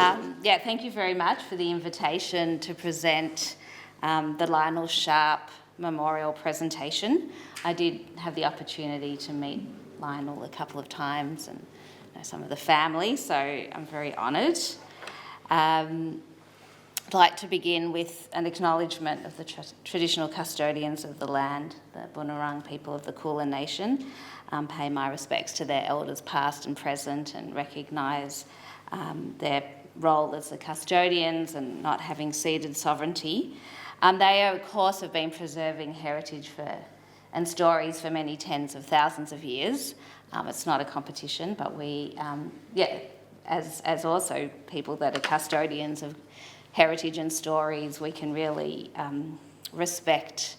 Thank you very much for the invitation to present the Lionel Sharp Memorial presentation. I did have the opportunity to meet Lionel a couple of times and know some of the family, so I'm very honoured. I'd like to begin with an acknowledgement of the traditional custodians of the land, the Bunurong people of the Kulin Nation. Pay my respects to their elders past and present and recognise their role as the custodians and not having ceded sovereignty. They, of course, have been preserving heritage and stories for many tens of thousands of years. It's not a competition, but we, as also people that are custodians of heritage and stories, we can really respect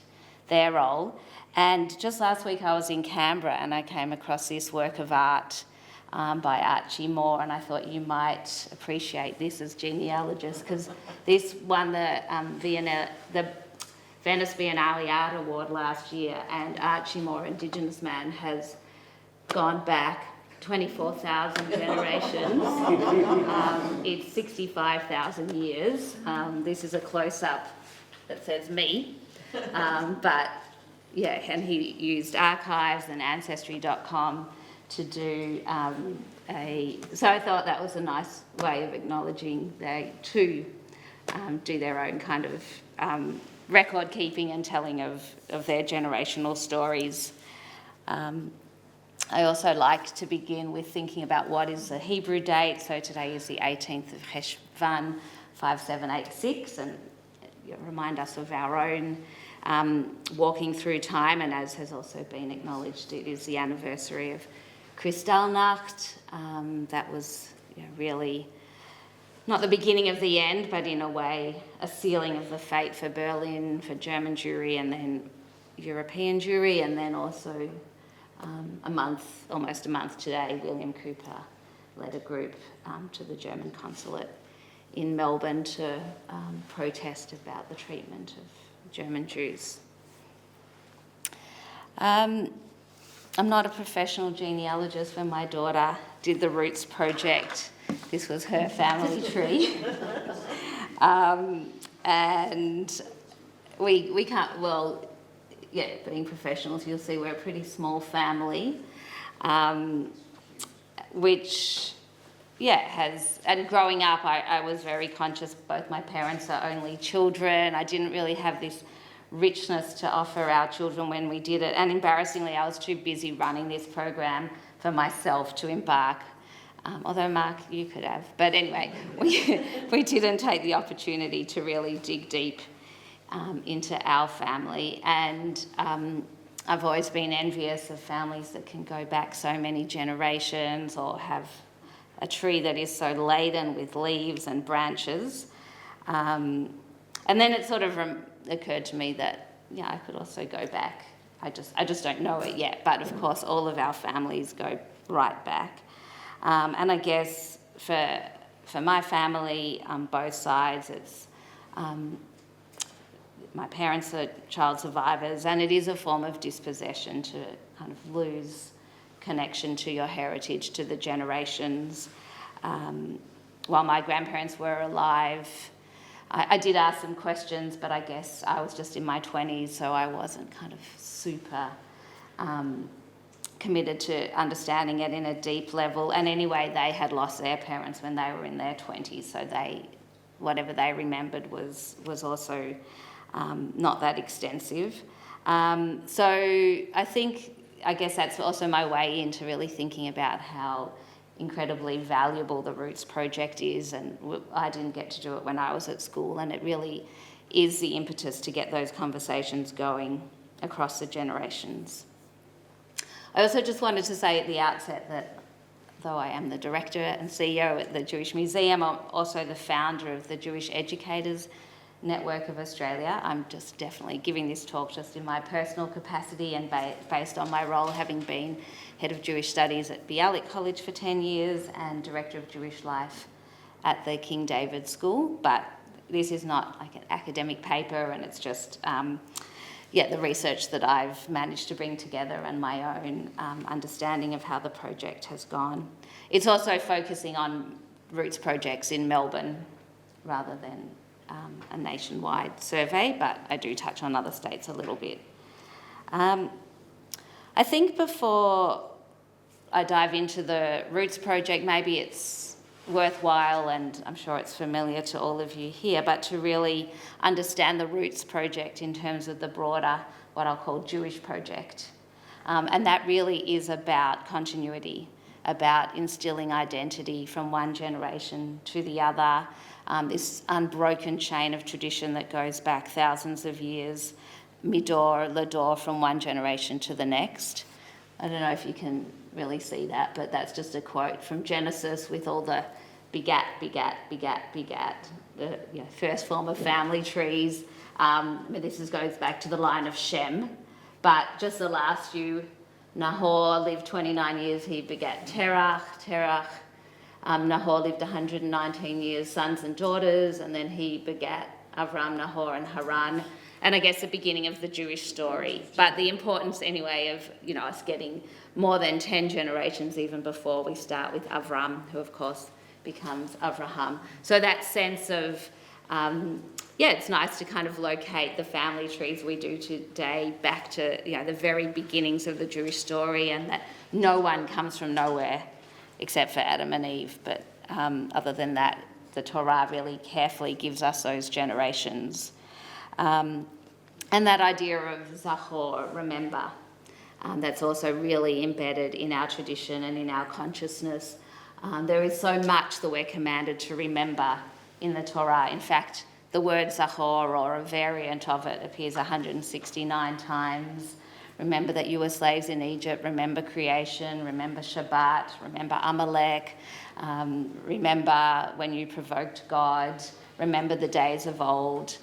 their role. And just last week I was in Canberra and I came across this work of art by Archie Moore, and I thought you might appreciate this as genealogists, because this won the Venice Biennale Art Award last year, and Archie Moore, Indigenous man, has gone back 24,000 generations. It's 65,000 years. This is a close-up that says me, and he used archives and ancestry.com to do so I thought that was a nice way of acknowledging they too do their own kind of record keeping and telling of their generational stories. I also like to begin with thinking about what is the Hebrew date. So today is the 18th of Cheshvan 5786, and remind us of our own walking through time, and as has also been acknowledged, it is the anniversary of Kristallnacht. That was really not the beginning of the end, but in a way a sealing of the fate for Berlin, for German Jewry, and then European Jewry, and then also almost a month today, William Cooper led a group to the German consulate in Melbourne to protest about the treatment of German Jews. I'm not a professional genealogist. When my daughter did the Roots project, this was her family tree. And we can't, being professionals, you'll see we're a pretty small family, which, and growing up, I was very conscious both my parents are only children. I didn't really have this richness to offer our children when we did it, and embarrassingly I was too busy running this program for myself to embark, although Mark, you could have. But anyway, we didn't take the opportunity to really dig deep into our family, and I've always been envious of families that can go back so many generations or have a tree that is so laden with leaves and branches. And then it sort of occurred to me that I could also go back. I just don't know it yet, but of course all of our families go right back. And I guess for my family on both sides, it's my parents are child survivors, and it is a form of dispossession to kind of lose connection to your heritage, to the generations. While my grandparents were alive, I did ask some questions, but I guess I was just in my 20s, so I wasn't kind of super committed to understanding it in a deep level. And anyway, they had lost their parents when they were in their 20s, so whatever they remembered was also not that extensive. So I guess that's also my way into really thinking about how incredibly valuable the Roots project is, and I didn't get to do it when I was at school, and it really is the impetus to get those conversations going across the generations. I also just wanted to say at the outset that though I am the director and CEO at the Jewish Museum, I'm also the founder of the Jewish Educators Network of Australia. I'm just definitely giving this talk just in my personal capacity and based on my role having been Head of Jewish Studies at Bialik College for 10 years and Director of Jewish Life at the King David School. But this is not like an academic paper, and it's just the research that I've managed to bring together and my own understanding of how the project has gone. It's also focusing on roots projects in Melbourne rather than a nationwide survey, but I do touch on other states a little bit. I think before I dive into the Roots project, maybe it's worthwhile, and I'm sure it's familiar to all of you here, but to really understand the Roots project in terms of the broader, what I'll call Jewish project. And that really is about continuity, about instilling identity from one generation to the other, this unbroken chain of tradition that goes back thousands of years, midor, lador, from one generation to the next. I don't know if you can really see that, but that's just a quote from Genesis with all the begat, begat, begat, begat, the first form of family trees. This goes back to the line of Shem, but just the last few, Nahor lived 29 years, he begat Terach. Nahor lived 119 years, sons and daughters, and then he begat Avram, Nahor, and Haran. And I guess the beginning of the Jewish story. But the importance anyway of, us getting more than 10 generations even before we start with Avram, who of course becomes Avraham. So that sense of, it's nice to kind of locate the family trees we do today back to, the very beginnings of the Jewish story, and that no one comes from nowhere except for Adam and Eve. But other than that, the Torah really carefully gives us those generations. And that idea of Zachor, remember, that's also really embedded in our tradition and in our consciousness. There is so much that we're commanded to remember in the Torah. In fact, the word Zachor, or a variant of it, appears 169 times. Remember that you were slaves in Egypt. Remember creation. Remember Shabbat. Remember Amalek. Remember when you provoked God. Remember the days of old.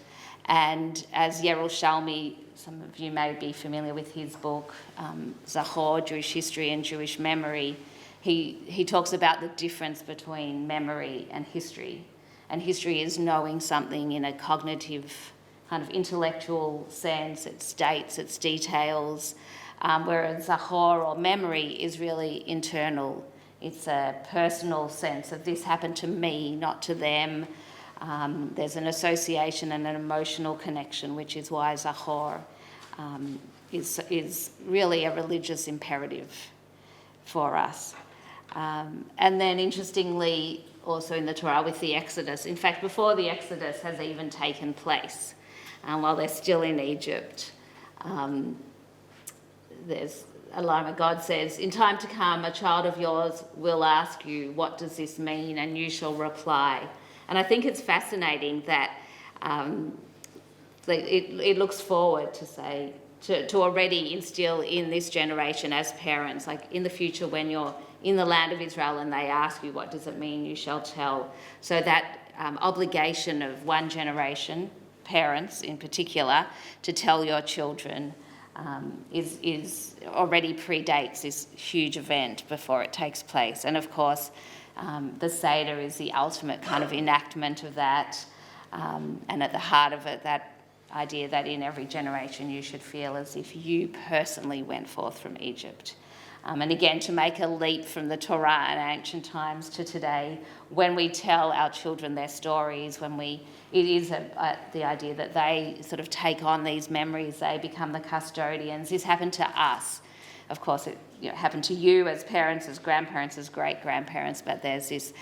And as Yerushalmi, some of you may be familiar with his book, Zachor, Jewish History and Jewish Memory, he talks about the difference between memory and history. And history is knowing something in a cognitive, kind of intellectual sense, its dates, its details, whereas Zachor, or memory, is really internal. It's a personal sense of this happened to me, not to them. There's an association and an emotional connection, which is why Zachor is really a religious imperative for us. And then interestingly, also in the Torah with the Exodus, in fact, before the Exodus has even taken place, while they're still in Egypt, there's a line where God says, "In time to come, a child of yours will ask you, 'What does this mean?' and you shall reply." And I think it's fascinating that it looks forward to say, to already instill in this generation as parents, like in the future when you're in the land of Israel and they ask you, what does it mean, you shall tell. So that obligation of one generation, parents in particular, to tell your children is already predates this huge event before it takes place. And of course, the Seder is the ultimate kind of enactment of that, and at the heart of it, that idea that in every generation you should feel as if you personally went forth from Egypt. And again, to make a leap from the Torah in ancient times to today, when we tell our children their stories, it is the idea that they sort of take on these memories, they become the custodians. This happened to us. Of course, it happened to you as parents, as grandparents, as great-grandparents, but there's this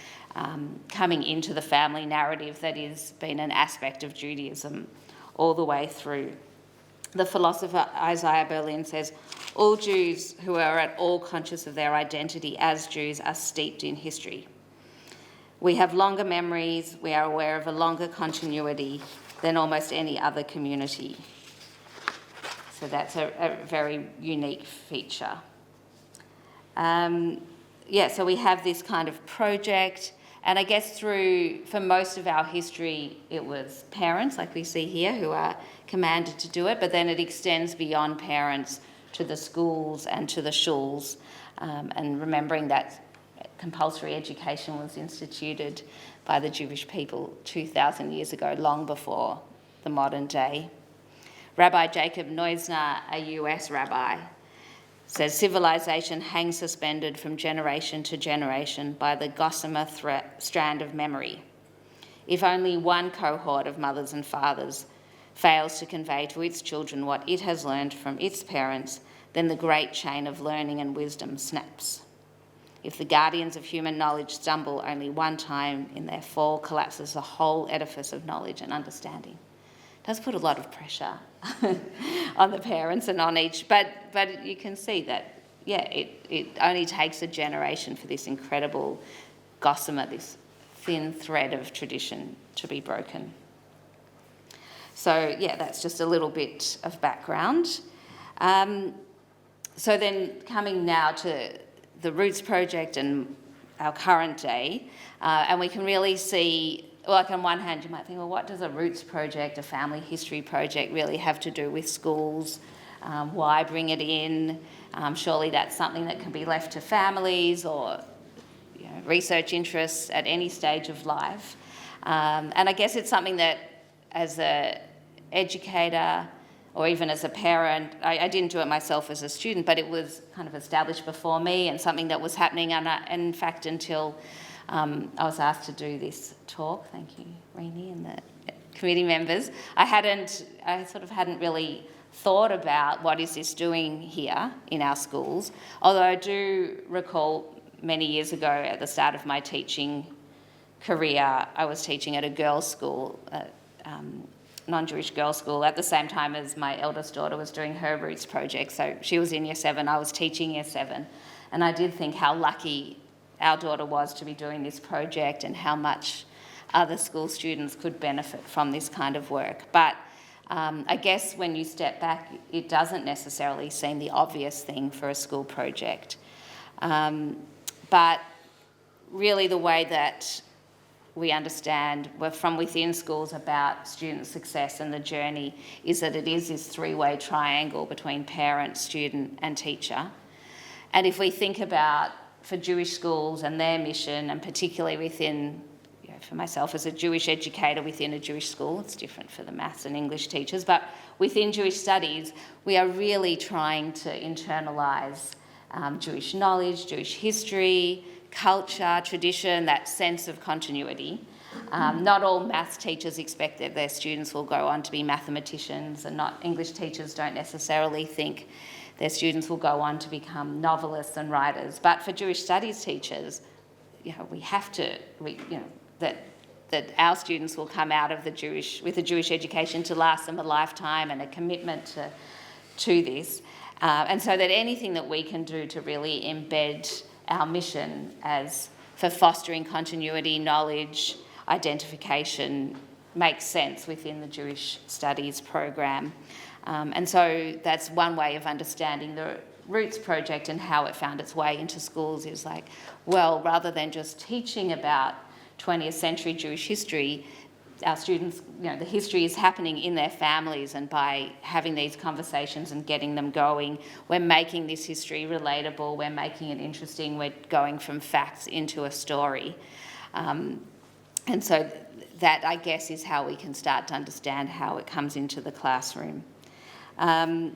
coming into the family narrative that has been an aspect of Judaism all the way through. The philosopher Isaiah Berlin says, "All Jews who are at all conscious of their identity as Jews are steeped in history. We have longer memories, we are aware of a longer continuity than almost any other community." So that's a very unique feature. So we have this kind of project, and I guess for most of our history, it was parents, like we see here, who are commanded to do it, but then it extends beyond parents to the schools and to the shuls, and remembering that compulsory education was instituted by the Jewish people 2,000 years ago, long before the modern day. Rabbi Jacob Neusner, a US rabbi, says, civilization hangs suspended from generation to generation by the gossamer strand of memory. If only one cohort of mothers and fathers fails to convey to its children what it has learned from its parents, then the great chain of learning and wisdom snaps. If the guardians of human knowledge stumble only one time, in their fall collapses the whole edifice of knowledge and understanding. It does put a lot of pressure on the parents and on each, but you can see that, it only takes a generation for this incredible gossamer, this thin thread of tradition to be broken. So, that's just a little bit of background. So then coming now to the Roots Project and our current day, and we can really see, like on one hand you might think, well, what does a Roots Project, a family history project really have to do with schools? Why bring it in? Surely that's something that can be left to families or research interests at any stage of life. And I guess it's something that as an educator or even as a parent, I didn't do it myself as a student, but it was kind of established before me and something that was happening. And in fact, until I was asked to do this talk, thank you, Renee and the committee members, I sort of hadn't really thought about what is this doing here in our schools, although I do recall many years ago at the start of my teaching career, I was teaching at a girls' school, non-Jewish girls' school, at the same time as my eldest daughter was doing her Roots project. So she was in Year 7, I was teaching Year 7. And I did think how lucky our daughter was to be doing this project and how much other school students could benefit from this kind of work. But I guess when you step back, it doesn't necessarily seem the obvious thing for a school project. But really the way that we understand from within schools about student success and the journey is that it is this three-way triangle between parent, student and teacher. And if we think about for Jewish schools and their mission, and particularly within, for myself as a Jewish educator within a Jewish school, it's different for the maths and English teachers, but within Jewish studies, we are really trying to internalise Jewish knowledge, Jewish history, culture, tradition, that sense of continuity. Not all maths teachers expect that their students will go on to be mathematicians, and not English teachers don't necessarily think their students will go on to become novelists and writers. But for Jewish studies teachers, we have to, that our students will come out of with a Jewish education to last them a lifetime and a commitment to this. And so that anything that we can do to really embed our mission as for fostering continuity, knowledge, identification makes sense within the Jewish Studies program. And so that's one way of understanding the Roots project and how it found its way into schools is like, well, rather than just teaching about 20th century Jewish history, our students, the history is happening in their families, and by having these conversations and getting them going, we're making this history relatable, we're making it interesting, we're going from facts into a story. And so that, I guess, is how we can start to understand how it comes into the classroom. When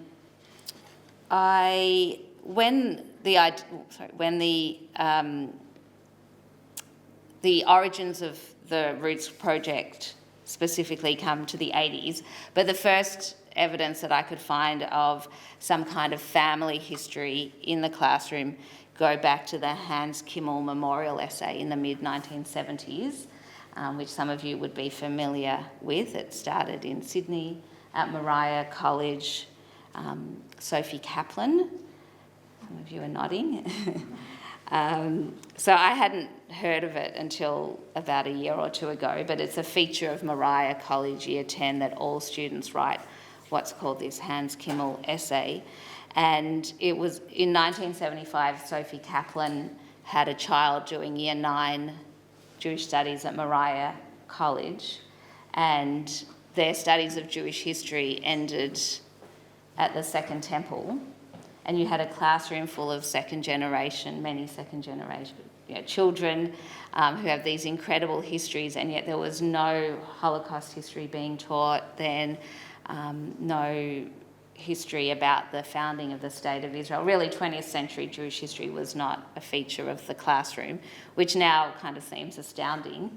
the origins of the Roots project specifically come to the 80s, but the first evidence that I could find of some kind of family history in the classroom go back to the Hans Kimmel Memorial Essay in the mid-1970s, which some of you would be familiar with. It started in Sydney at Moriah College. Sophie Kaplan, some of you are nodding. So I hadn't heard of it until about a year or two ago, but it's a feature of Moriah College Year 10 that all students write what's called this Hans Kimmel essay. And it was in 1975, Sophie Kaplan had a child doing Year 9 Jewish Studies at Moriah College, and their studies of Jewish history ended at the Second Temple. And you had a classroom full of many second generation children who have these incredible histories, and yet there was no Holocaust history being taught then, no history about the founding of the State of Israel. Really, 20th century Jewish history was not a feature of the classroom, which now kind of seems astounding.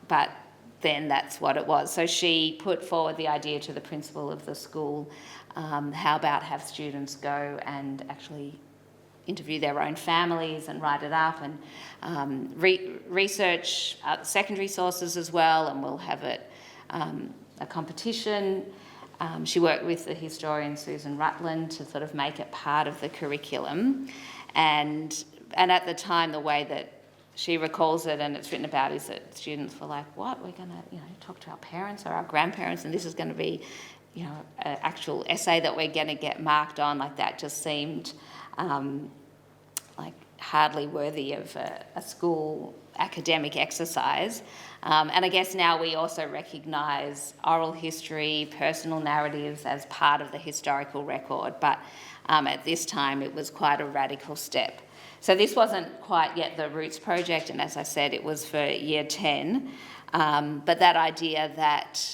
But then that's what it was. So she put forward the idea to the principal of the school, how about have students go and actually interview their own families and write it up, and research secondary sources as well, and we'll have it a competition. She worked with the historian Susan Rutland to sort of make it part of the curriculum, and at the time the way that she recalls it and it's written about is that students were like, what, we're going to talk to our parents or our grandparents and this is going to be an actual essay that we're going to get marked on. Like, that just seemed like hardly worthy of a school academic exercise. And I guess now we also recognise oral history, personal narratives as part of the historical record, but at this time it was quite a radical step. So this wasn't quite yet the Roots project, and as I said, it was for year 10, but that idea that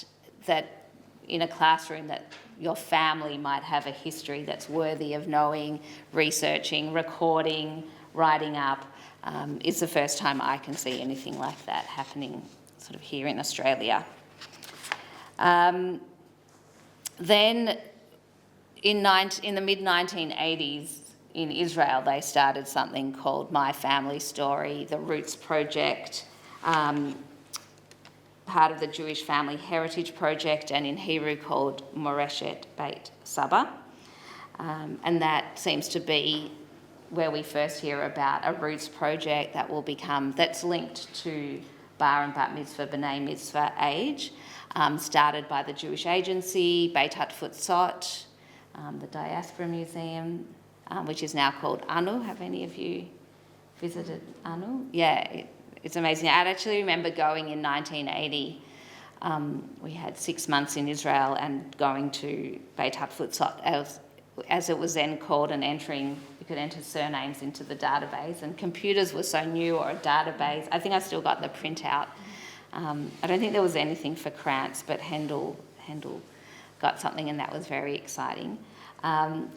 in a classroom that your family might have a history that's worthy of knowing, researching, recording, writing up, is the first time I can see anything like that happening sort of here in Australia. Then in the mid-1980s in Israel, they started something called My Family Story, the Roots Project, part of the Jewish Family Heritage Project, and in Hebrew called Moreshet Beit Saba. And that seems to be where we first hear about a Roots project that's linked to Bar and Bat Mitzvah, B'nai Mitzvah age, started by the Jewish Agency, Beit Hatfutzot, the Diaspora Museum, which is now called ANU. Have any of you visited ANU? Yeah, it's amazing. I actually remember going in 1980. We had 6 months in Israel and going to Beit Hatfutzot, as it was then called, and you could enter surnames into the database, and computers were so new, or a database. I think I still got the printout. I don't think there was anything for Krantz, but Handel got something, and that was very exciting.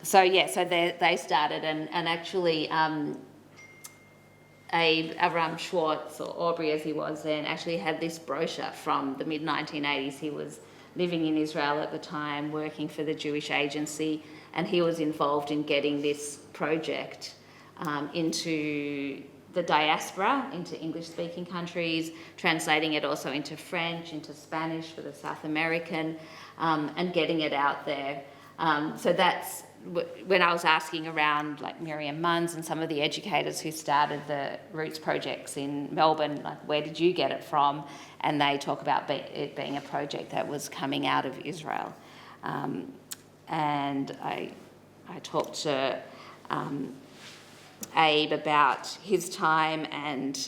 So they started, and actually Avram Schwartz, or Aubrey as he was then, actually had this brochure from the mid-1980s. He was living in Israel at the time, working for the Jewish Agency, and he was involved in getting this project into the diaspora, into English-speaking countries, translating it also into French, into Spanish for the South American, and getting it out there. So that's when I was asking around, like Miriam Munns and some of the educators who started the Roots projects in Melbourne, like, where did you get it from? And they talk about it being a project that was coming out of Israel. And I talked to Abe about his time, and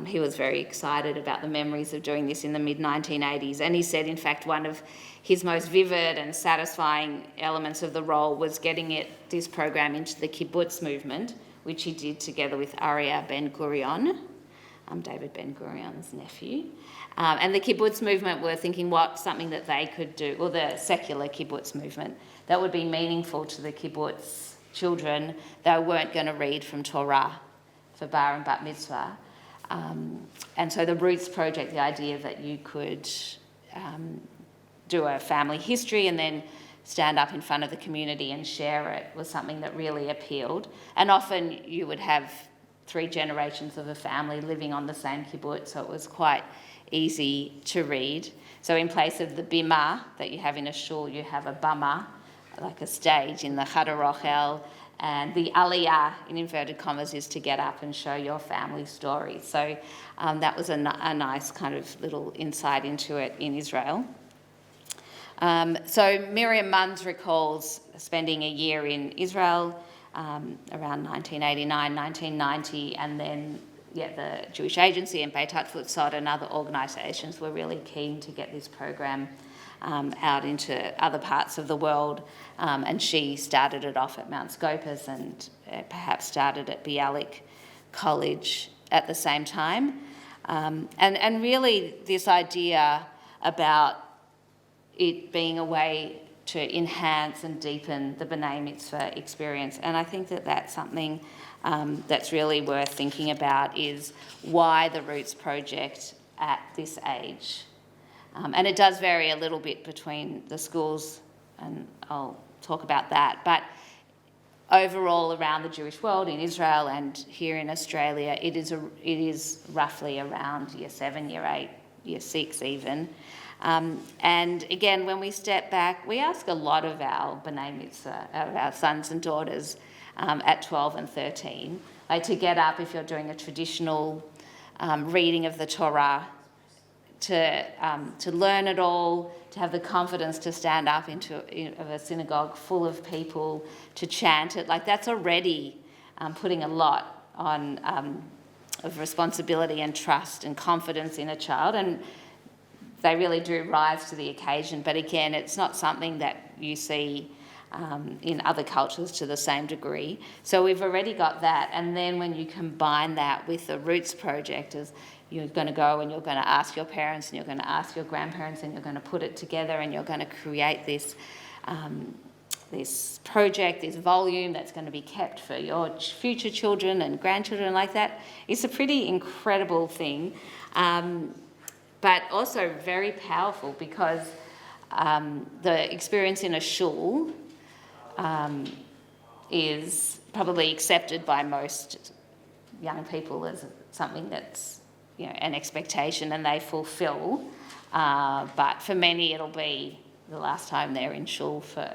he was very excited about the memories of doing this in the mid-1980s. And he said, in fact, one of his most vivid and satisfying elements of the role was getting this program into the kibbutz movement, which he did together with Aryeh Ben-Gurion, David Ben-Gurion's nephew. And the kibbutz movement were thinking something that they could do, or the secular kibbutz movement, that would be meaningful to the kibbutz children. They weren't going to read from Torah for Bar and Bat Mitzvah. And so the Roots project, the idea that you could do a family history and then stand up in front of the community and share it, was something that really appealed. And often you would have 3 generations of a family living on the same kibbutz, so it was quite easy to read. So in place of the bima that you have in a shul, you have a bama, like a stage in the Chadar Rochel, and the aliyah, in inverted commas, is to get up and show your family story. So that was a nice kind of little insight into it in Israel. So Miriam Munns recalls spending a year in Israel around 1989, 1990, and then the Jewish Agency and Beit Hatfutzot and other organisations were really keen to get this program out into other parts of the world, and she started it off at Mount Scopus and perhaps started at Bialik College at the same time. And really this idea about it being a way to enhance and deepen the B'nai Mitzvah experience. And I think that that's something that's really worth thinking about, is why the Roots Project at this age. And it does vary a little bit between the schools, and I'll talk about that. But overall, around the Jewish world, in Israel and here in Australia, it is roughly around year 7, year 8, year 6 even. And again, when we step back, we ask a lot of our B'nai Mitzvah, of our sons and daughters at 12 and 13, like to get up if you're doing a traditional reading of the Torah, to learn it all, to have the confidence to stand up of a synagogue full of people, to chant it. Like, that's already putting a lot on of responsibility and trust and confidence in a child, and they really do rise to the occasion. But again, it's not something that you see in other cultures to the same degree. So we've already got that, and then when you combine that with the Roots Project, as you're going to go and you're going to ask your parents and you're going to ask your grandparents and you're going to put it together and you're going to create this this project, this volume that's going to be kept for your future children and grandchildren like that. It's a pretty incredible thing, but also very powerful, because the experience in a shul is probably accepted by most young people as something that's, you know, an expectation and they fulfill. But for many, it'll be the last time they're in shul for,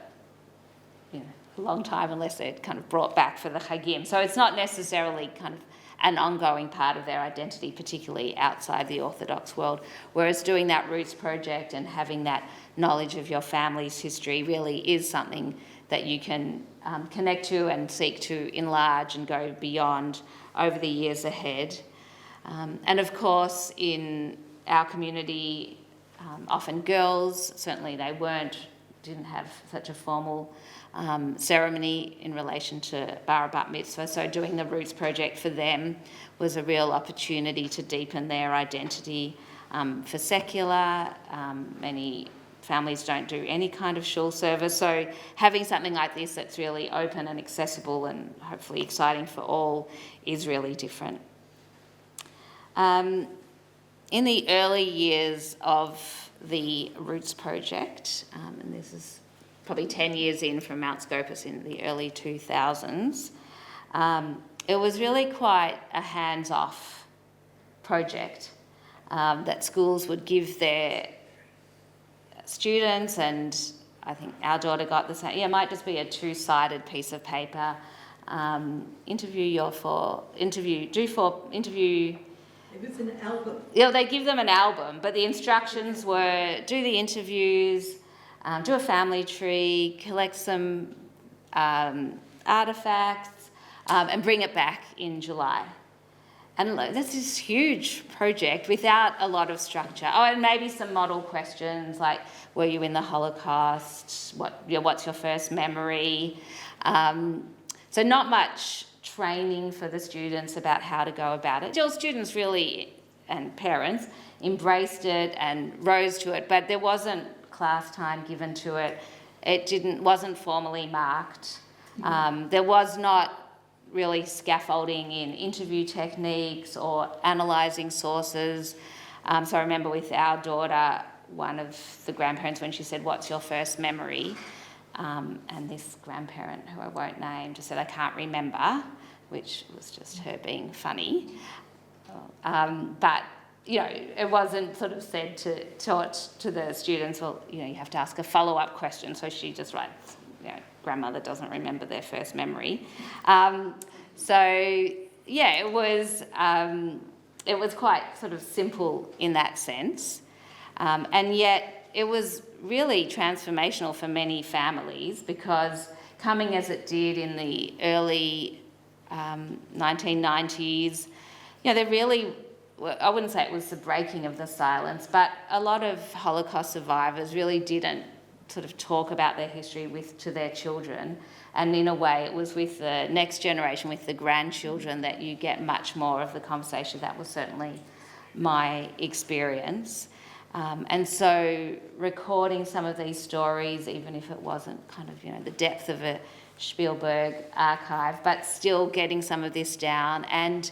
you know, a long time, unless they're kind of brought back for the Chagim. So it's not necessarily kind of an ongoing part of their identity, particularly outside the Orthodox world. Whereas doing that Roots Project and having that knowledge of your family's history really is something that you can connect to and seek to enlarge and go beyond over the years ahead. And of course, in our community, often girls, certainly they didn't have such a formal ceremony in relation to Bar Bat Mitzvah, so doing the Roots Project for them was a real opportunity to deepen their identity. For secular, many families don't do any kind of shul service, so having something like this that's really open and accessible and hopefully exciting for all is really different. In the early years of the Roots Project, and this is probably 10 years in from Mount Scopus in the early 2000s, it was really quite a hands-off project that schools would give their students, and I think our daughter got the same. Yeah, it might just be a 2-sided piece of paper. Interview. It was an album. Yeah, they give them an album, but the instructions were do the interviews, do a family tree, collect some artefacts, and bring it back in July. And that's this huge project without a lot of structure. Oh, and maybe some model questions like, were you in the Holocaust? What's your first memory? So not much training for the students about how to go about it. Still, students really, and parents, embraced it and rose to it, but there wasn't class time given to it. It wasn't formally marked. There was not really scaffolding in interview techniques or analysing sources. So I remember with our daughter, one of the grandparents, when she said, "What's your first memory?" And this grandparent, who I won't name, just said, "I can't remember," which was just her being funny. But, you know, it wasn't sort of taught to the students, well, you know, you have to ask a follow-up question. So she just writes, you know, grandmother doesn't remember their first memory. So, yeah, it was quite sort of simple in that sense. And yet it was really transformational for many families, because coming as it did in the early 1990s, you know, there really, I wouldn't say it was the breaking of the silence, but a lot of Holocaust survivors really didn't sort of talk about their history to their children. And in a way, it was with the next generation, with the grandchildren, that you get much more of the conversation. That was certainly my experience. And so recording some of these stories, even if it wasn't kind of, the depth of a Spielberg archive, but still getting some of this down, and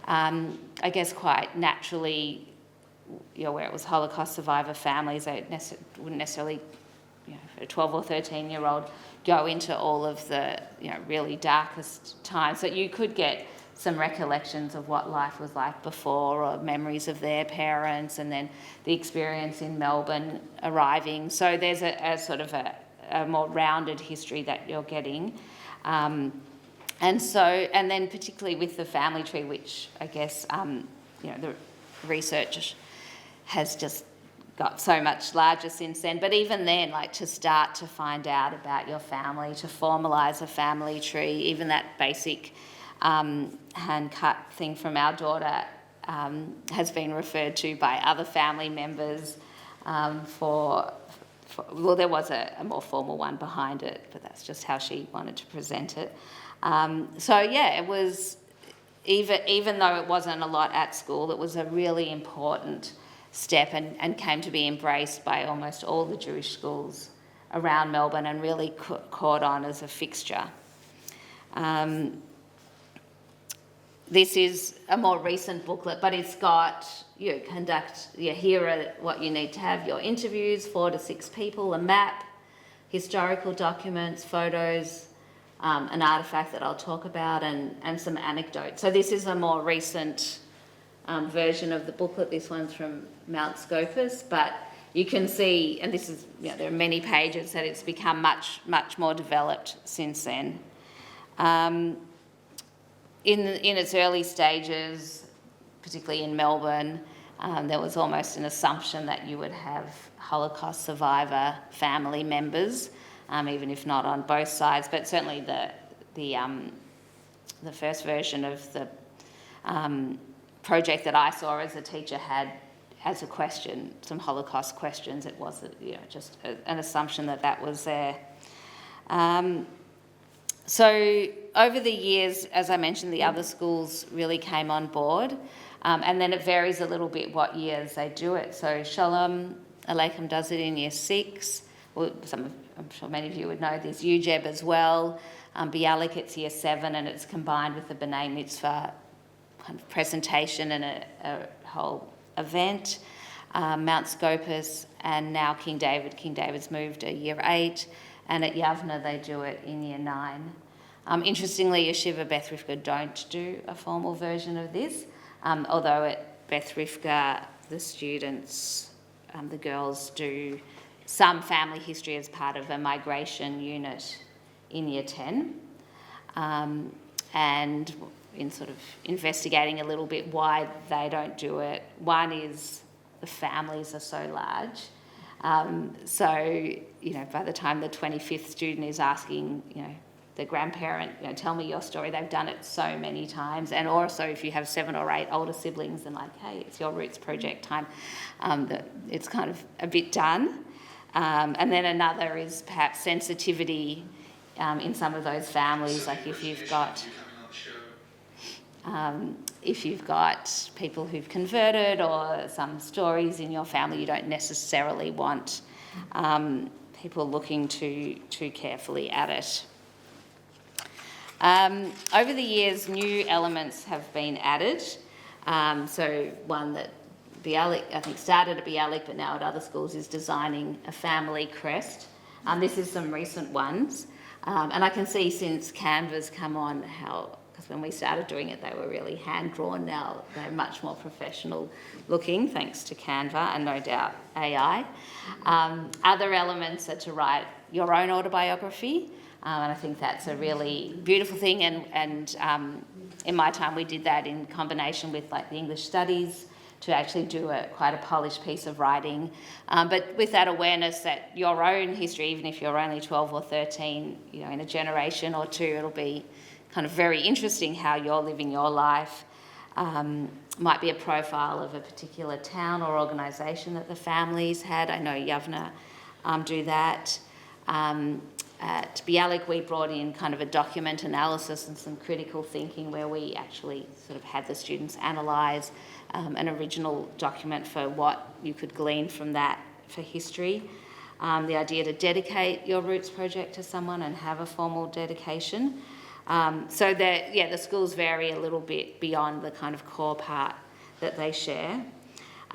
I guess quite naturally, where it was Holocaust survivor families, they wouldn't necessarily, for a 12 or 13-year-old, go into all of the, really darkest times. So you could get some recollections of what life was like before, or memories of their parents, and then the experience in Melbourne arriving. So there's a sort of a more rounded history that you're getting. And then particularly with the family tree, which I guess, the research has just got so much larger since then. But even then, to start to find out about your family, to formalise a family tree, even that basic hand-cut thing from our daughter has been referred to by other family members well, there was a more formal one behind it, but that's just how she wanted to present it. It was, even though it wasn't a lot at school, it was a really important step and came to be embraced by almost all the Jewish schools around Melbourne, and really caught on as a fixture. This is a more recent booklet, but it's got, here are what you need to have: your interviews, 4 to 6 people, a map, historical documents, photos, an artefact that I'll talk about, and some anecdotes. So this is a more recent version of the booklet. This one's from Mount Scopus, but you can see, and this is, there are many pages, that it's become much, much more developed since then. In its early stages, particularly in Melbourne, there was almost an assumption that you would have Holocaust survivor family members, even if not on both sides. But certainly the first version of the project that I saw as a teacher had, as a question, some Holocaust questions. It was just an assumption that was there. So over the years, as I mentioned, the other schools really came on board, and then it varies a little bit what years they do it. So Shalom Aleichem does it in year 6. Well, I'm sure many of you would know there's UJEB as well. Bialik, it's year 7, and it's combined with the B'nai Mitzvah kind of presentation and a whole event. Mount Scopus, and now King David. King David's moved a year 8. And at Yavna, they do it in year 9. Interestingly, Yeshiva Beth Rivka don't do a formal version of this, although at Beth Rivka, the students, the girls, do some family history as part of a migration unit in year 10. And in sort of investigating a little bit why they don't do it, one is the families are so large. By the time the 25th student is asking, the grandparent, tell me your story, they've done it so many times. And also if you have 7 or 8 older siblings, then hey, it's your Roots project time, that it's kind of a bit done. And then another is perhaps sensitivity in some of those families, like if you've got people who've converted, or some stories in your family, you don't necessarily want people looking too carefully at it. Over the years, new elements have been added. So one that Bialik, I think, started at Bialik, but now at other schools, is designing a family crest. This is some recent ones. And I can see since Canva's come on how, because when we started doing it, they were really hand-drawn. Now they're much more professional looking, thanks to Canva and no doubt AI. Other elements are to write your own autobiography. And I think that's a really beautiful thing. And in my time, we did that in combination with the English studies to actually do quite a polished piece of writing. But with that awareness that your own history, even if you're only 12 or 13, in a generation or two, it'll be kind of very interesting how you're living your life. Might be a profile of a particular town or organisation that the families had. I know Yavna do that. at Bialik, we brought in kind of a document analysis and some critical thinking where we actually sort of had the students analyse an original document for what you could glean from that for history. The idea to dedicate your Roots project to someone and have a formal dedication. So that, the schools vary a little bit beyond the kind of core part that they share.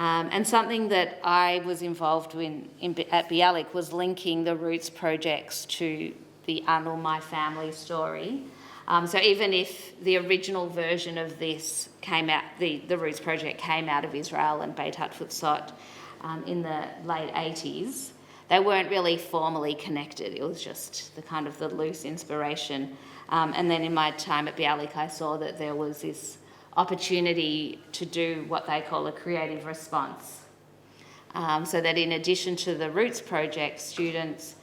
And something that I was involved in at Bialik was linking the Roots projects to the Anul My Family story. So even if the original version of this came out, the Roots project came out of Israel and Beit Hatfutzot in the late 80s, they weren't really formally connected. It was just the kind of the loose inspiration. And then in my time at Bialik, I saw that there was this opportunity to do what they call a creative response. So that in addition to the Roots project, students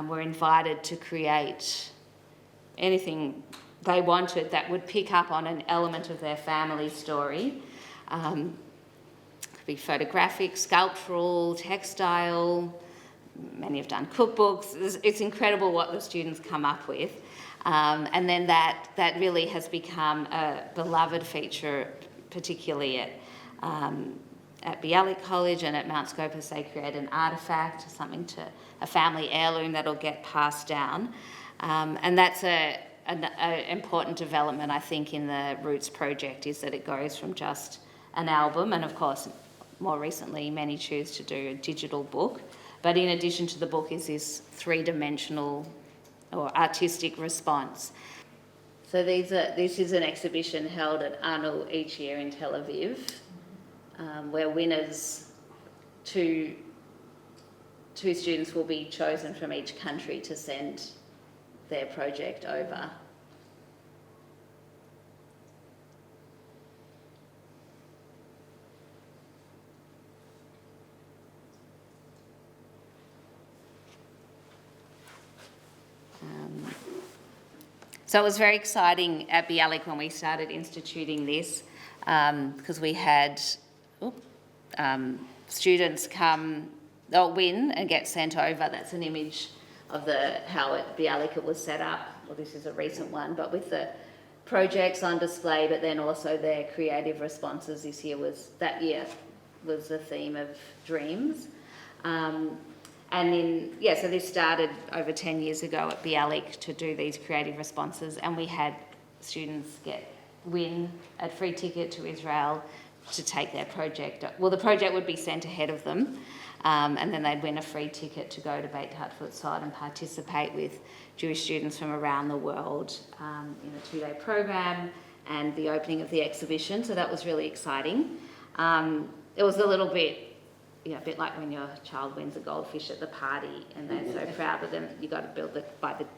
were invited to create anything they wanted that would pick up on an element of their family story. Could be photographic, sculptural, textile. Many have done cookbooks. It's incredible what the students come up with. And then that really has become a beloved feature, particularly at Bialik College and at Mount Scopus. They create an artefact, a family heirloom that'll get passed down. And that's an important development, I think, in the Roots project, is that it goes from just an album, and of course, more recently, many choose to do a digital book. But in addition to the book is this three-dimensional or artistic response. So this is an exhibition held at Anul each year in Tel Aviv, where winners, two students will be chosen from each country to send their project over. So it was very exciting at Bialik when we started instituting this, because we had students win and get sent over. That's an image of how at Bialik it was set up. Well, this is a recent one, but with the projects on display, but then also their creative responses. This year was the theme of dreams. So this started over 10 years ago at Bialik to do these creative responses, and we had students win a free ticket to Israel to take their project. Well, the project would be sent ahead of them, and then they'd win a free ticket to go to Beit Hatfutzot and participate with Jewish students from around the world in a 2-day program and the opening of the exhibition. So that was really exciting. It was a little bit, a bit like when your child wins a goldfish at the party and they're so proud, but then you got to the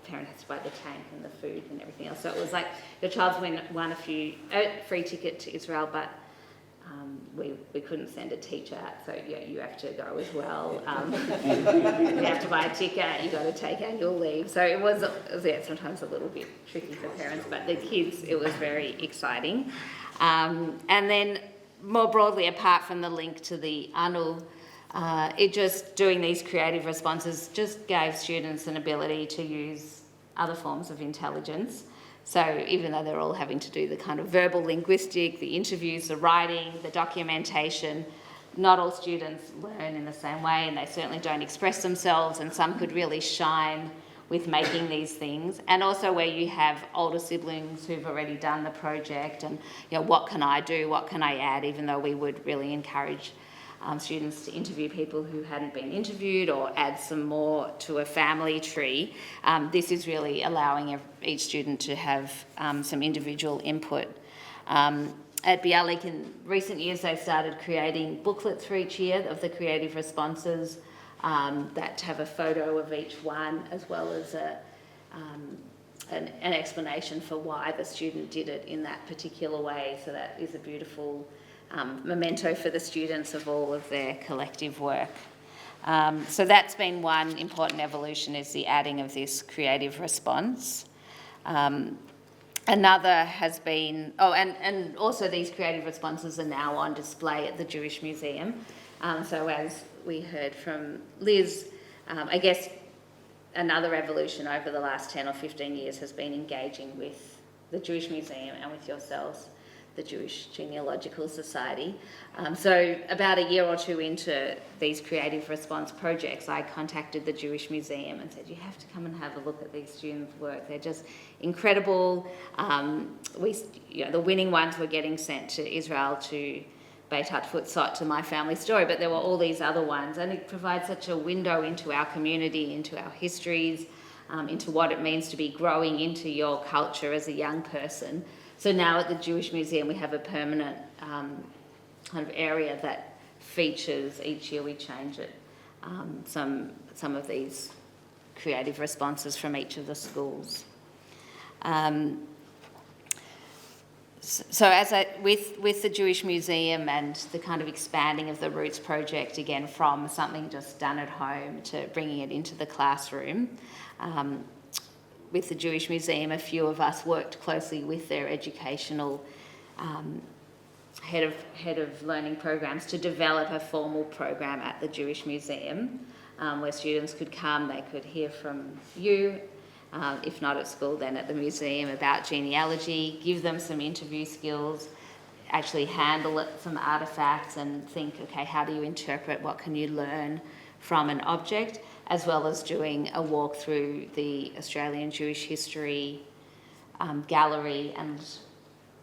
parent has to buy the tank and the food and everything else. So it was like your child's won a free ticket to Israel, but we couldn't send a teacher, so you have to go as well. You have to buy a ticket, you got to take annual leave. So it was sometimes a little bit tricky for parents, but the kids, it was very exciting. And then more broadly, apart from the link to the Anul, it just doing these creative responses just gave students an ability to use other forms of intelligence. So even though they're all having to do the kind of verbal linguistic, the interviews, the writing, the documentation, not all students learn in the same way, and they certainly don't express themselves, and some could really shine with making these things. And also where you have older siblings who've already done the project and, what can I do, what can I add, even though we would really encourage students to interview people who hadn't been interviewed or add some more to a family tree. This is really allowing each student to have some individual input. At Bialik in recent years, they've started creating booklets for each year of the creative responses that have a photo of each one, as well as an explanation for why the student did it in that particular way. So that is a beautiful memento for the students of all of their collective work. So that's been one important evolution, is the adding of this creative response. Another has been, and also these creative responses are now on display at the Jewish Museum. So as we heard from Liz, I guess another evolution over the last 10 or 15 years has been engaging with the Jewish Museum and with yourselves, the Jewish Genealogical Society. So about a year or two into these creative response projects, I contacted the Jewish Museum and said, you have to come and have a look at these students' work. They're just incredible. The winning ones were getting sent to Israel to Beit Hatfutzot, to My Family Story, but there were all these other ones, and it provides such a window into our community, into our histories, into what it means to be growing into your culture as a young person. So now at the Jewish Museum we have a permanent kind of area that features, each year we change it, some of these creative responses from each of the schools. So with the Jewish Museum and the kind of expanding of the Roots project, again, from something just done at home to bringing it into the classroom, with the Jewish Museum, a few of us worked closely with their educational head of learning programs to develop a formal program at the Jewish Museum, where students could come, they could hear from you, if not at school, then at the museum, about genealogy, give them some interview skills, actually handle some artefacts and think, okay, how do you interpret, what can you learn from an object, as well as doing a walk through the Australian Jewish history gallery and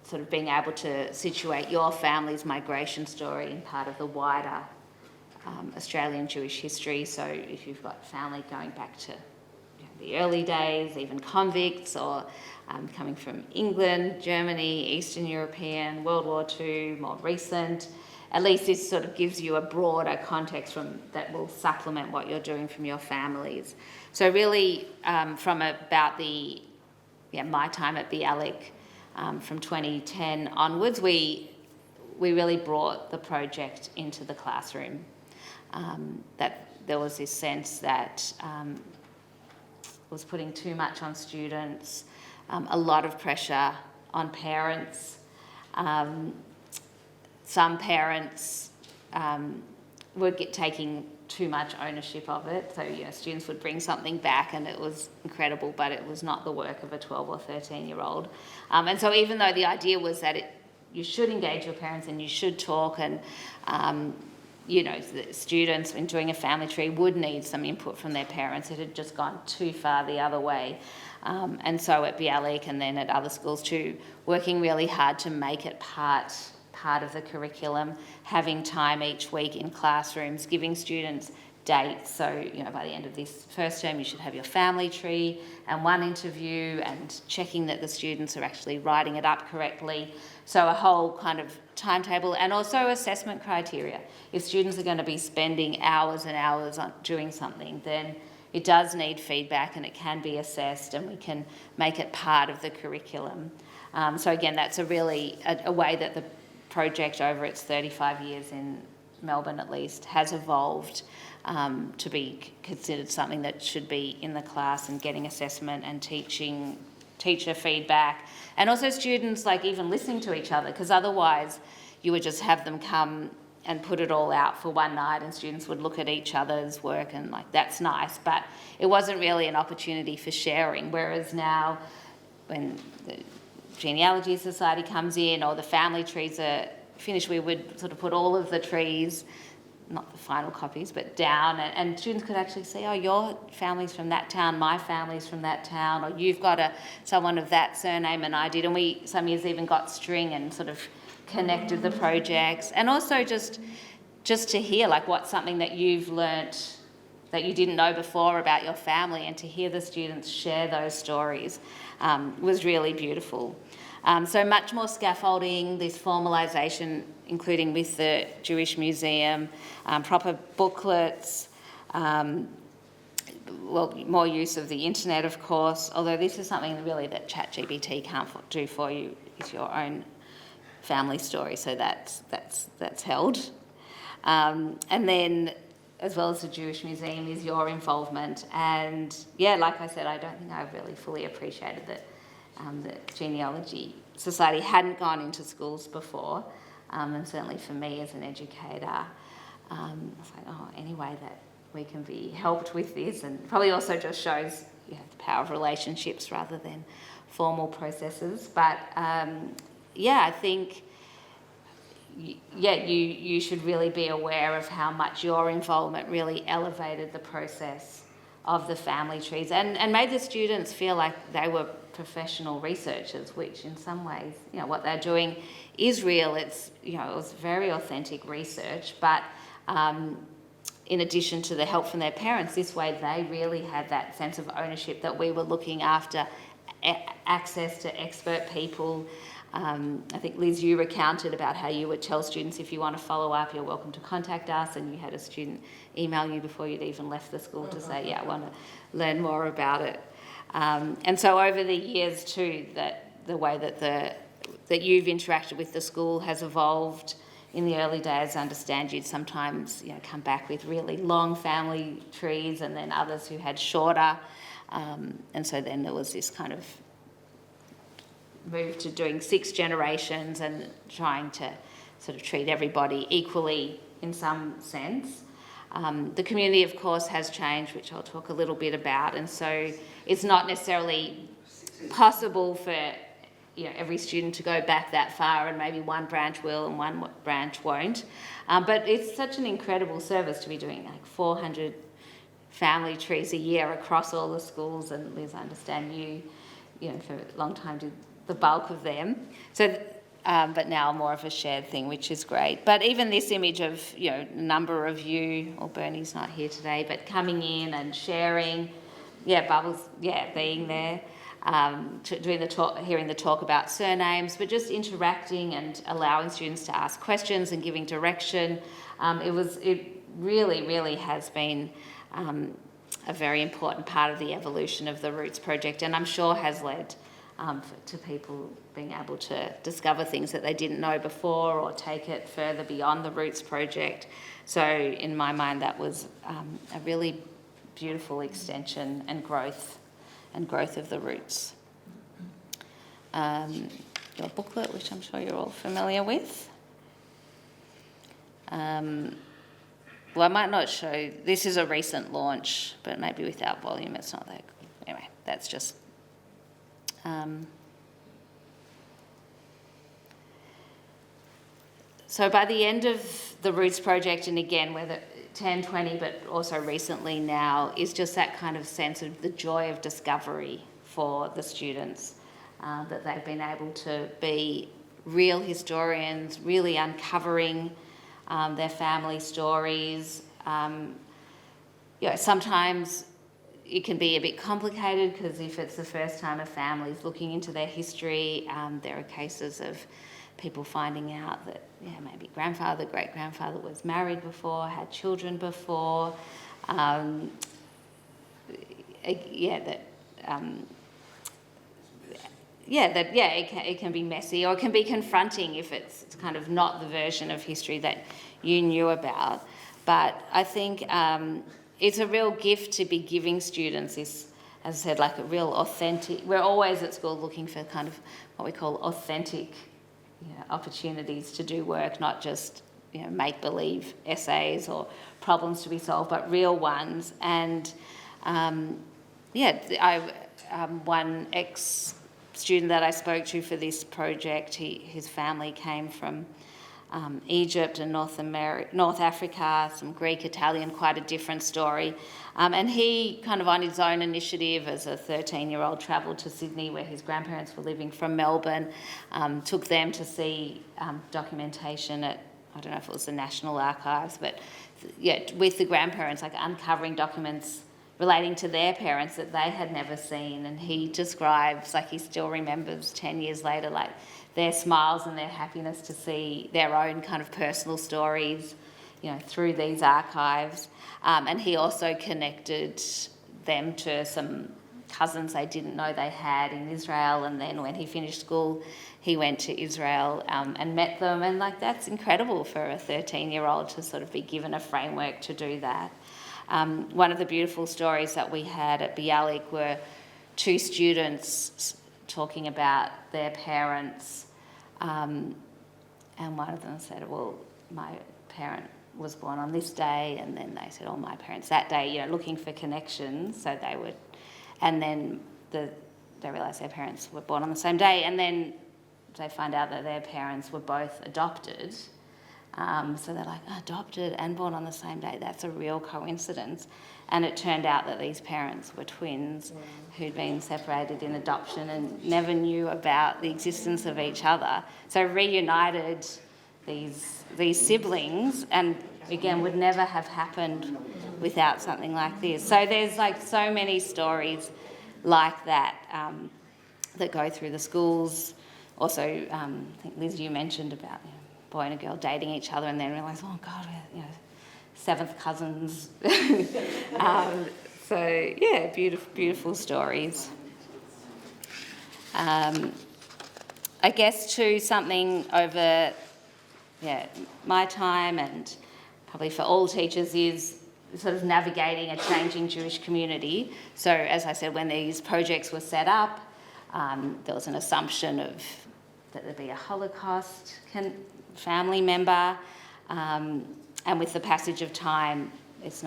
sort of being able to situate your family's migration story in part of the wider Australian Jewish history. So if you've got family going back to the early days, even convicts, or coming from England, Germany, Eastern European, World War II, more recent, at least this sort of gives you a broader context that will supplement what you're doing from your families. So really, from about my time at Bialik, from 2010 onwards, we really brought the project into the classroom. That there was this sense that was putting too much on students, a lot of pressure on parents. Some parents were taking too much ownership of it. So, students would bring something back and it was incredible, but it was not the work of a 12 or 13-year-old. And so even though the idea was that you should engage your parents and you should talk, and, the students, when doing a family tree, would need some input from their parents. It had just gone too far the other way. And so at Bialik and then at other schools too, working really hard to make it part of the curriculum, having time each week in classrooms, giving students dates. So, by the end of this first term, you should have your family tree and one interview, and checking that the students are actually writing it up correctly. So a whole kind of timetable, and also assessment criteria. If students are going to be spending hours and hours on doing something, then it does need feedback and it can be assessed, and we can make it part of the curriculum. So again, that's a really a way that the project over its 35 years in Melbourne at least has evolved to be considered something that should be in the class, and getting assessment and teacher feedback, and also students even listening to each other, because otherwise you would just have them come and put it all out for one night and students would look at each other's work and that's nice, but it wasn't really an opportunity for sharing. Whereas now, when the Genealogy Society comes in or the family trees are finished, we would sort of put all of the trees, not the final copies, but down, and students could actually see, your family's from that town, my family's from that town, or you've got someone of that surname and I did, and we some years even got string and sort of connected the projects. And also just to hear what's something that you've learnt that you didn't know before about your family, and to hear the students share those stories was really beautiful. So much more scaffolding, this formalisation, including with the Jewish Museum, proper booklets, more use of the internet, of course, although this is something really that ChatGPT can't do for you. It's your own family story, so that's held. And then, as well as the Jewish Museum, is your involvement. And like I said, I don't think I've really fully appreciated that the Genealogy Society hadn't gone into schools before, and certainly for me as an educator, I was like, anyway, that we can be helped with this, and probably also just shows the power of relationships rather than formal processes. But I think you should really be aware of how much your involvement really elevated the process of the family trees and made the students feel like they were professional researchers, which in some ways, what they're doing is real. It's, it was very authentic research, but in addition to the help from their parents, this way they really had that sense of ownership that we were looking after access to expert people. I think, Liz, you recounted about how you would tell students, if you want to follow up, you're welcome to contact us, and you had a student email you before you'd even left the school to say, I want to learn more about it. And so over the years too, that the way that you've interacted with the school has evolved. In the early days, I understand you'd sometimes come back with really long family trees, and then others who had shorter. And so then there was this kind of move to doing 6 generations and trying to sort of treat everybody equally in some sense. The community, of course, has changed, which I'll talk a little bit about, and so it's not necessarily possible for every student to go back that far, and maybe one branch will and one branch won't. But it's such an incredible service to be doing like 400 family trees a year across all the schools, and Liz, I understand you for a long time did the bulk of them. So, but now more of a shared thing, which is great. But even this image of, a number of you, or Bernie's not here today, but coming in and sharing, Bubbles, being there, doing the talk, hearing the talk about surnames, but just interacting and allowing students to ask questions and giving direction. It really, really has been a very important part of the evolution of the Roots project, and I'm sure has led to people being able to discover things that they didn't know before, or take it further beyond the Roots project. So in my mind, that was a really beautiful extension and growth of the Roots. Your booklet, which I'm sure you're all familiar with. Well, I might not show, this is a recent launch, but maybe without volume it's not that good. Anyway, that's just... So by the end of the Roots project, and again, whether 10, 20, but also recently now, is just that kind of sense of the joy of discovery for the students, that they've been able to be real historians, really uncovering their family stories. Sometimes it can be a bit complicated, because if it's the first time a family's looking into their history, there are cases of people finding out that maybe grandfather, great-grandfather was married before, had children before. It can be messy, or it can be confronting if it's kind of not the version of history that you knew about. But I think it's a real gift to be giving students this, as I said, like a real authentic... We're always at school looking for kind of what we call authentic opportunities to do work, not just make-believe essays or problems to be solved, but real ones. And one ex-student that I spoke to for this project, his family came from Egypt and North Africa, some Greek, Italian, quite a different story. And he kind of on his own initiative as a 13-year-old travelled to Sydney, where his grandparents were living, from Melbourne, took them to see documentation at, I don't know if it was the National Archives, but with the grandparents, like uncovering documents relating to their parents that they had never seen. And he describes, like he still remembers 10 years later, like their smiles and their happiness to see their own kind of personal stories, through these archives. And he also connected them to some cousins they didn't know they had in Israel. And then when he finished school, he went to Israel and met them. And that's incredible for a 13-year-old to sort of be given a framework to do that. One of the beautiful stories that we had at Bialik were 2 students talking about their parents, and one of them said, well, my parent was born on this day, and then they said, oh, my parents that day, you know, looking for connections. So they would, and then they realised their parents were born on the same day, and then they find out that their parents were both adopted. So they're like, adopted and born on the same day, that's a real coincidence. And it turned out that these parents were twins who'd been separated in adoption and never knew about the existence of each other. So reunited these siblings, and again, would never have happened without something like this. So there's like so many stories like that that go through the schools. Also, I think Liz, you mentioned about boy and a girl dating each other and then realise, oh God, we're, you know, seventh cousins. So yeah, beautiful stories. I guess too, something over my time and probably for all teachers is sort of navigating a changing Jewish community. So as I said, when these projects were set up, there was an assumption of that there'd be a Holocaust family member, and with the passage of time, it's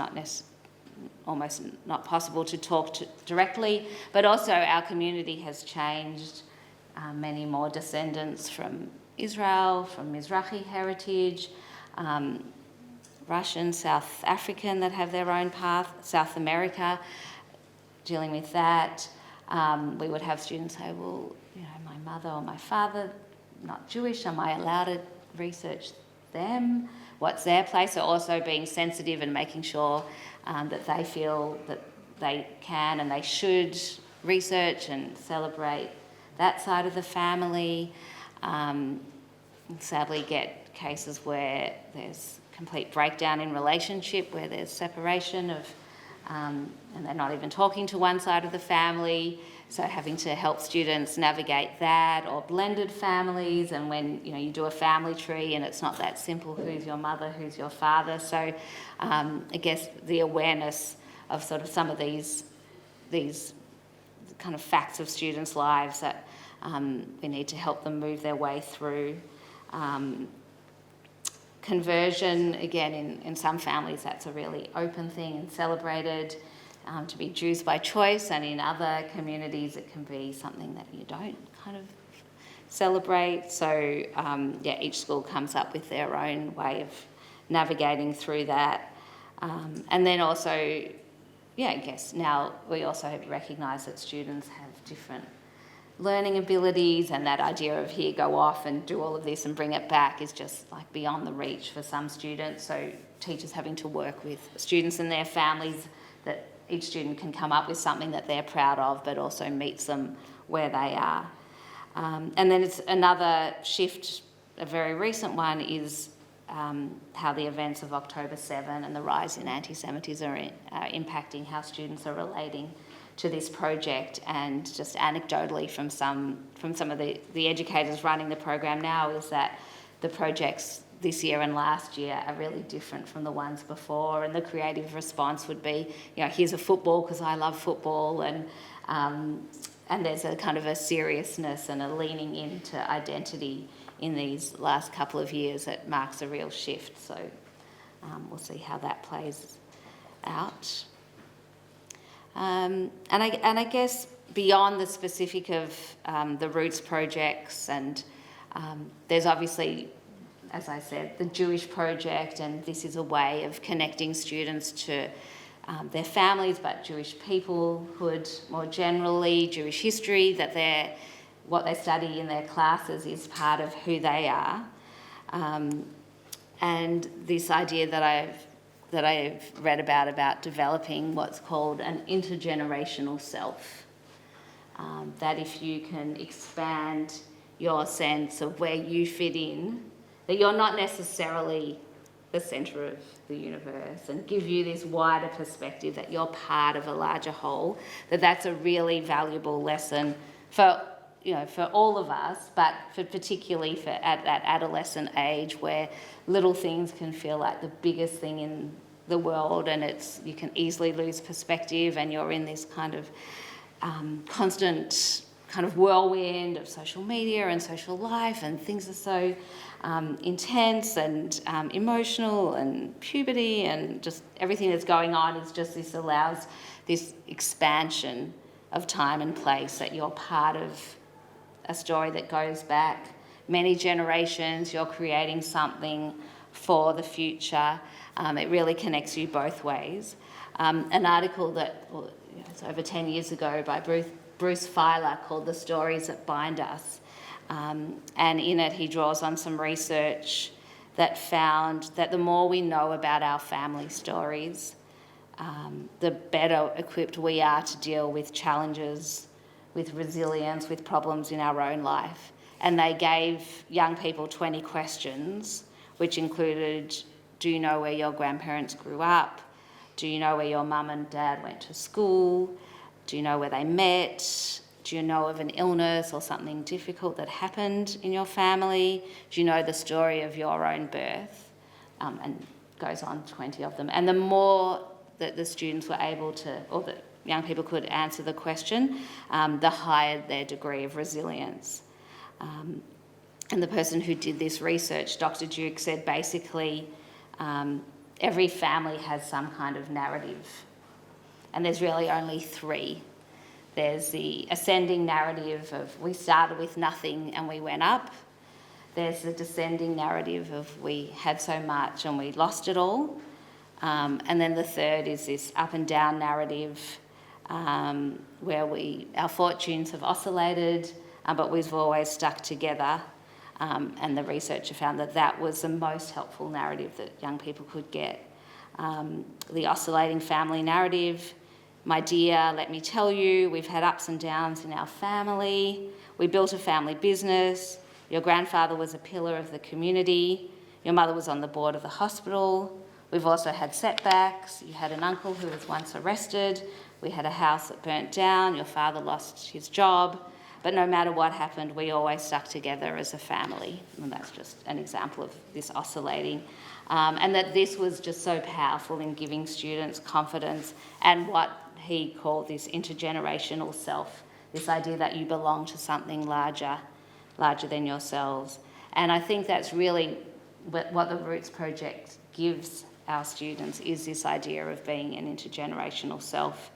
almost not possible to talk directly, but also our community has changed. Many more descendants from Israel, from Mizrahi heritage, Russian, South African that have their own path, South America, dealing with that. We would have students say, well, you know, my mother or my father, not Jewish, am I allowed to research them? What's their place? So also being sensitive and making sure that they feel that they can and they should research and celebrate that side of the family. Sadly get cases where there's complete breakdown in relationship, where there's separation of, and they're not even talking to one side of the family. So having to help students navigate that, or blended families, and when you do a family tree and it's not that simple, who's your mother, who's your father. So I guess the awareness of sort of some of these kind of facts of students' lives that we need to help them move their way through. Conversion, again, in some families that's a really open thing and celebrated. To be Jews by choice, and in other communities it can be something that you don't kind of celebrate. So each school comes up with their own way of navigating through that. And then also, I guess now we also recognise that students have different learning abilities, and that idea of here, go off and do all of this and bring it back is just like beyond the reach for some students. So teachers having to work with students and their families, that each student can come up with something that they're proud of, but also meets them where they are. And then it's another shift, a very recent one, is how the events of October 7 and the rise in anti-Semitism are impacting how students are relating to this project. And just anecdotally from some of the educators running the program now, is that the projects this year and last year are really different from the ones before, and the creative response would be, here's a football because I love football, and there's a kind of a seriousness and a leaning into identity in these last couple of years that marks a real shift. So we'll see how that plays out. And I guess beyond the specific of the Roots projects, and there's obviously, as I said, the Jewish project, and this is a way of connecting students to their families, but Jewish peoplehood more generally, Jewish history, that what they study in their classes is part of who they are. And this idea that I've read about developing what's called an intergenerational self, that if you can expand your sense of where you fit in, that you're not necessarily the centre of the universe, and give you this wider perspective that you're part of a larger whole, that's a really valuable lesson for all of us, but particularly at that adolescent age where little things can feel like the biggest thing in the world, and you can easily lose perspective, and you're in this kind of constant kind of whirlwind of social media and social life, and things are so intense and emotional, and puberty and just everything that's going on is just, this allows this expansion of time and place, that you're part of a story that goes back many generations. You're creating something for the future. It really connects you both ways. An article that it's over 10 years ago by Bruce Feiler called "The Stories That Bind Us," and in it he draws on some research that found that the more we know about our family stories, the better equipped we are to deal with challenges, with resilience, with problems in our own life. And they gave young people 20 questions, which included, do you know where your grandparents grew up? Do you know where your mum and dad went to school? Do you know where they met? Do you know of an illness or something difficult that happened in your family? Do you know the story of your own birth? And goes on, 20 of them. And the more that the students were able to, or that young people could answer the question, the higher their degree of resilience. And the person who did this research, Dr. Duke, said basically every family has some kind of narrative, and there's really only three. There's the ascending narrative of we started with nothing and we went up. There's the descending narrative of we had so much and we lost it all. And then the third is this up and down narrative where our fortunes have oscillated, but we've always stuck together. And the researcher found that was the most helpful narrative that young people could get. The oscillating family narrative. My dear, let me tell you, we've had ups and downs in our family. We built a family business. Your grandfather was a pillar of the community. Your mother was on the board of the hospital. We've also had setbacks. You had an uncle who was once arrested. We had a house that burnt down. Your father lost his job. But no matter what happened, we always stuck together as a family. And that's just an example of this oscillating. And that this was just so powerful in giving students confidence and what he called this intergenerational self, this idea that you belong to something larger than yourselves. And I think that's really what the Roots Project gives our students, is this idea of being an intergenerational self.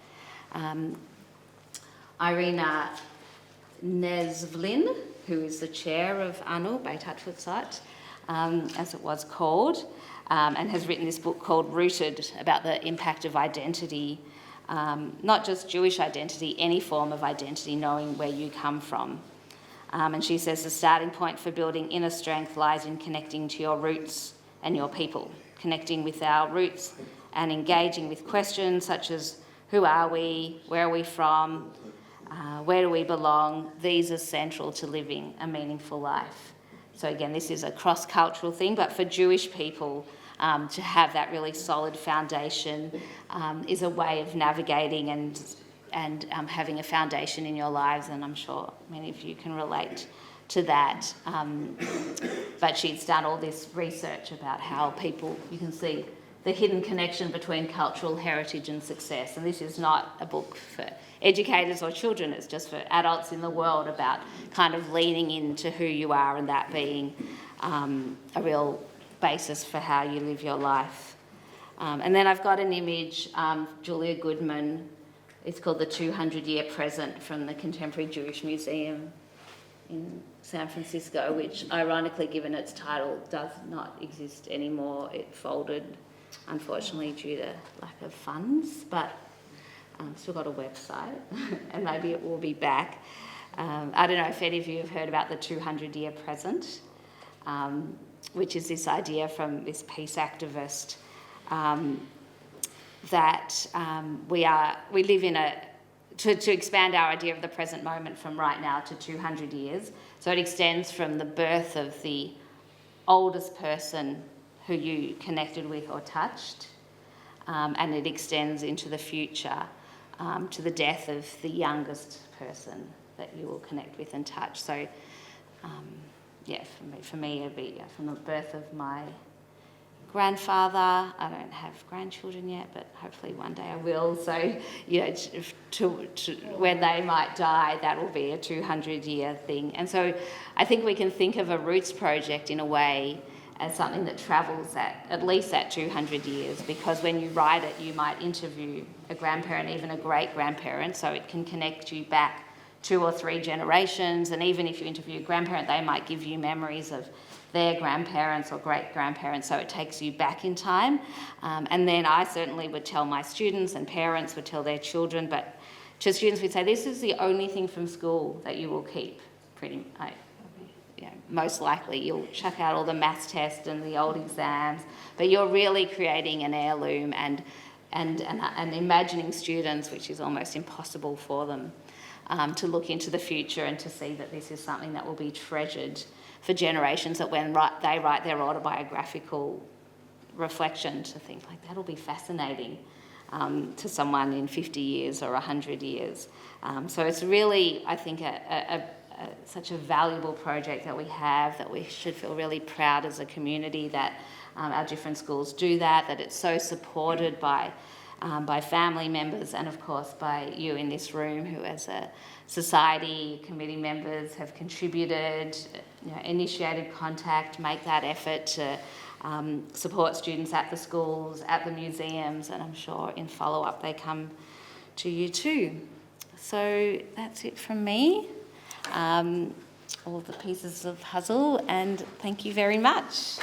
Irina Nezvlin, who is the chair of ANU, Beitatfutsat, as it was called, and has written this book called Rooted, about the impact of identity, not just Jewish identity, any form of identity, knowing where you come from. And she says the starting point for building inner strength lies in connecting to your roots and your people, connecting with our roots and engaging with questions such as who are we, where are we from, where do we belong. These are central to living a meaningful life. So again, this is a cross-cultural thing, but for Jewish people, to have that really solid foundation is a way of navigating and having a foundation in your lives, and I'm sure many of you can relate to that. But she's done all this research about how people, you can see the hidden connection between cultural heritage and success. And this is not a book for educators or children, it's just for adults in the world, about kind of leaning into who you are and that being a real basis for how you live your life. And then I've got an image, Julia Goodman, it's called The 200-Year Present, from the Contemporary Jewish Museum in San Francisco, which ironically, given its title, does not exist anymore. It folded, unfortunately, due to lack of funds, but still got a website and maybe it will be back. I don't know if any of you have heard about the 200-Year Present, which is this idea from this peace activist that we live in to expand our idea of the present moment from right now to 200 years. So it extends from the birth of the oldest person who you connected with or touched, and it extends into the future to the death of the youngest person that you will connect with and touch. So for me it'd be from the birth of my grandfather. I don't have grandchildren yet, but hopefully one day I will. So, you know, to when they might die, that will be a 200-year thing. And so I think we can think of a roots project in a way as something that travels at least that 200 years, because when you write it, you might interview a grandparent, even a great-grandparent, so it can connect you back 2 or 3 generations. And even if you interview a grandparent, they might give you memories of their grandparents or great-grandparents, so it takes you back in time. And then I certainly would tell my students, and parents would tell their children, but to students we'd say, this is the only thing from school that you will keep, most likely. You'll chuck out all the maths tests and the old exams, but you're really creating an heirloom and imagining students, which is almost impossible for them, to look into the future and to see that this is something that will be treasured for generations, that when they write their autobiographical reflection, to think like that'll be fascinating to someone in 50 years or 100 years. So it's really, I think, such a valuable project that we have, that we should feel really proud as a community that our different schools do that it's so supported by family members, and of course by you in this room, who as a society, committee members have contributed, initiated contact, make that effort to support students at the schools, at the museums, and I'm sure in follow-up they come to you too. So that's it from me. All the pieces of puzzle, and thank you very much.